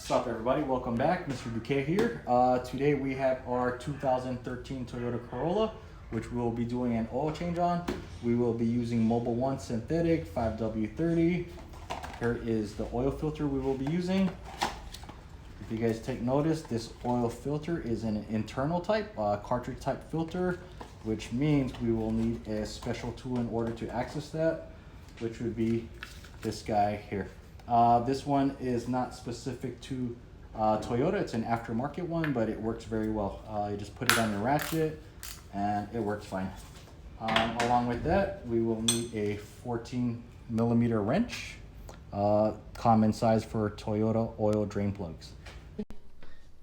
What's up, everybody? Welcome back. Mr. Bouquet here. Today we have our 2013 Toyota Corolla, which we'll be doing an oil change on. We will be using Mobil 1 Synthetic 5W30. Here is the oil filter we will be using. If you guys take notice, this oil filter is an internal type, cartridge type filter, which means we will need a special tool in order to access that, which would be this guy here. This one is not specific to Toyota. It's an aftermarket one, but it works very well. You just put it on your ratchet and it works fine. Along with that, we will need a 14mm wrench, common size for Toyota oil drain plugs.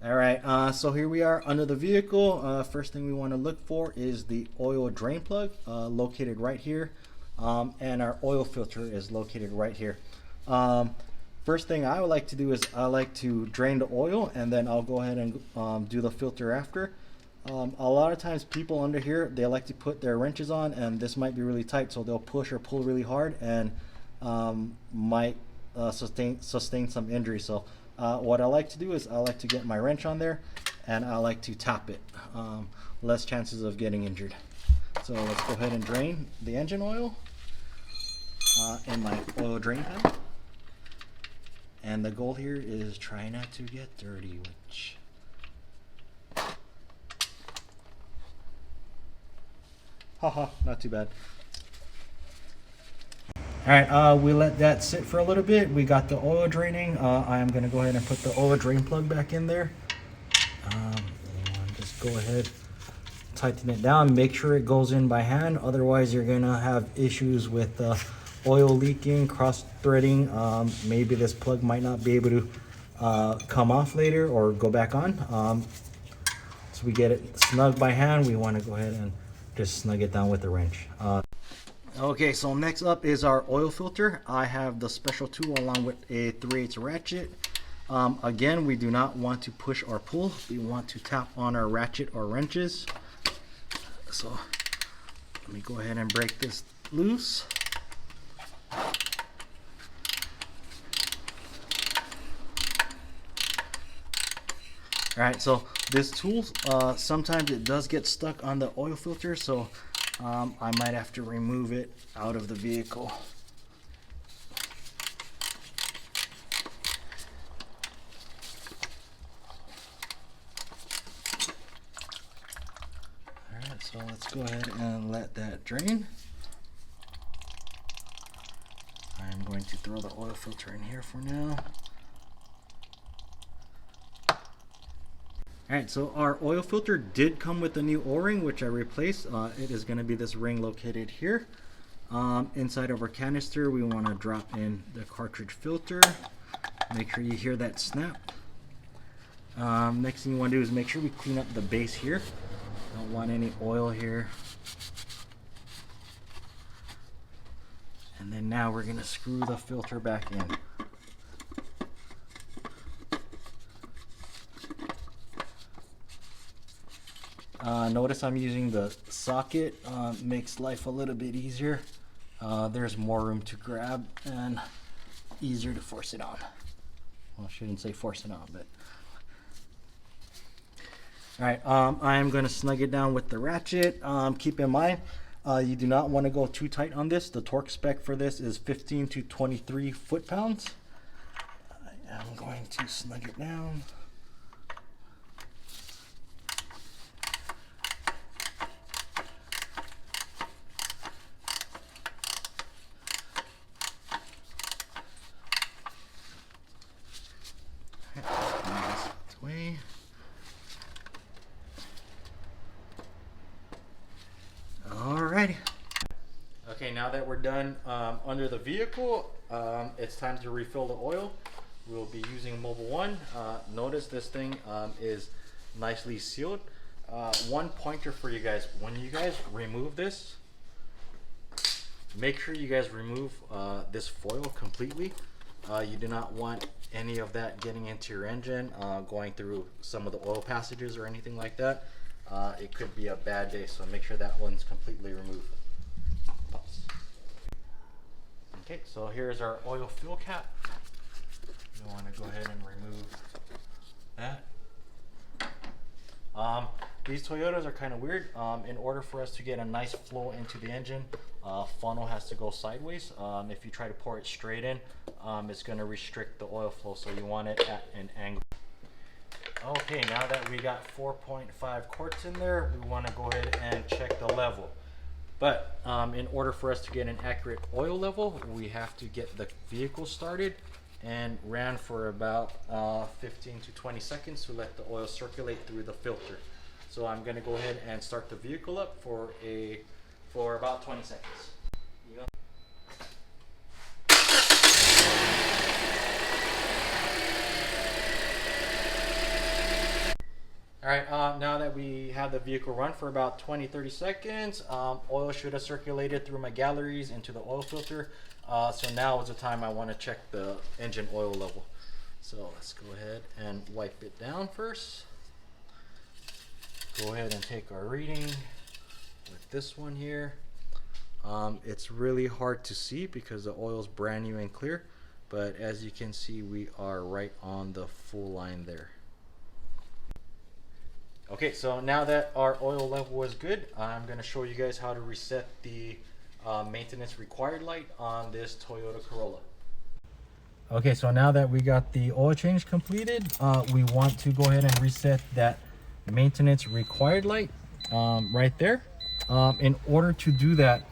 All right, so here we are under the vehicle. First thing we want to look for is the oil drain plug, located right here, and our oil filter is located right here. First thing I would like to do is I like to drain the oil, and then I'll go ahead and do the filter after. A lot of times people under here, they like to put their wrenches on, and this might be really tight, so they'll push or pull really hard and might sustain some injury. So what I like to do is I like to get my wrench on there and I like to tap it. Less chances of getting injured. So let's go ahead and drain the engine oil in my oil drain pan. And the goal here is try not to get dirty, which haha, not too bad. Alright, we let that sit for a little bit. We got the oil draining. I am going to go ahead and put the oil drain plug back in there. Just go ahead, tighten it down, make sure it goes in by hand. Otherwise, you're going to have issues with oil leaking, cross threading. Maybe this plug might not be able to come off later or go back on. So we get it snug by hand. We want to go ahead and just snug it down with the wrench. Okay, so next up is our oil filter. I have the special tool along with a 3/8 ratchet. Again, we do not want to push or pull. We want to tap on our ratchet or wrenches. So let me go ahead and break this loose. Alright, so this tool, sometimes it does get stuck on the oil filter, so I might have to remove it out of the vehicle. Alright, so let's go ahead and let that drain. I'm going to throw the oil filter in here for now. Alright, so our oil filter did come with a new O-ring, which I replaced. It is going to be this ring located here. Inside of our canister, we want to drop in the cartridge filter. Make sure you hear that snap. Next thing you want to do is make sure we clean up the base here. Don't want any oil here. And then now we're going to screw the filter back in. Notice I'm using the socket, makes life a little bit easier. There's more room to grab and easier to force it on. Well, I shouldn't say force it on, but alright, I am going to snug it down with the ratchet. Keep in mind, you do not want to go too tight on this. The torque spec for this is 15 to 23 foot-pounds. I am going to snug it down. Alrighty. Okay, now that we're done under the vehicle, it's time to refill the oil. We'll be using Mobil 1. Notice this thing is nicely sealed. One pointer for you guys: when you guys remove this, make sure you guys remove this foil completely. You do not want any of that getting into your engine, going through some of the oil passages or anything like that. It could be a bad day, so make sure that one's completely removed. Pause. Okay, so here's our oil fill cap. You want to go ahead and remove these Toyotas are kind of weird. In order for us to get a nice flow into the engine, funnel has to go sideways. If you try to pour it straight in, it's going to restrict the oil flow, so you want it at an angle. Okay, now that we got 4.5 quarts in there, we want to go ahead and check the level. But in order for us to get an accurate oil level, we have to get the vehicle started and ran for about 15 to 20 seconds to let the oil circulate through the filter. So I'm going to go ahead and start the vehicle up for about 20 seconds. All right, now that we have the vehicle run for about 20-30 seconds, oil should have circulated through my galleries into the oil filter. So now is the time I want to check the engine oil level. So let's go ahead and wipe it down first. Go ahead and take our reading with this one here. It's really hard to see because the oil is brand new and clear, but as you can see, we are right on the full line there. Okay, so now that our oil level is good, I'm going to show you guys how to reset the maintenance required light on this Toyota Corolla. Okay, so now that we got the oil change completed, we want to go ahead and reset that maintenance required light right there. In order to do that,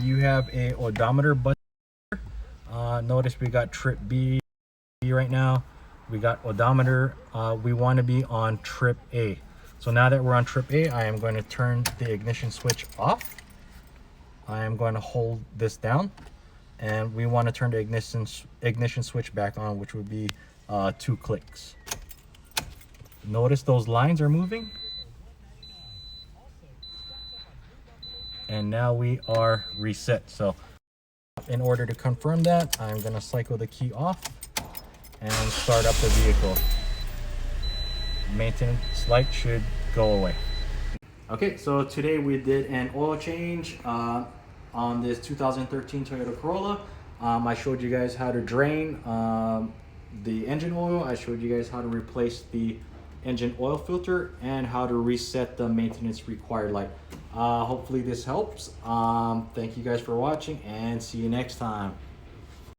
you have a odometer button. Notice we got trip B right now. We got odometer. We want to be on trip A. So now that we're on trip A, I am going to turn the ignition switch off. I am going to hold this down, and we want to turn the ignition switch back on, which would be 2 clicks. Notice those lines are moving. And now we are reset. So in order to confirm that, I'm going to cycle the key off and start up the vehicle. Maintenance light should go away. Okay, so today we did an oil change on this 2013 Toyota Corolla. I showed you guys how to drain the engine oil. I showed you guys how to replace the engine oil filter and how to reset the maintenance required light. Hopefully this helps. Thank you guys for watching, and see you next time.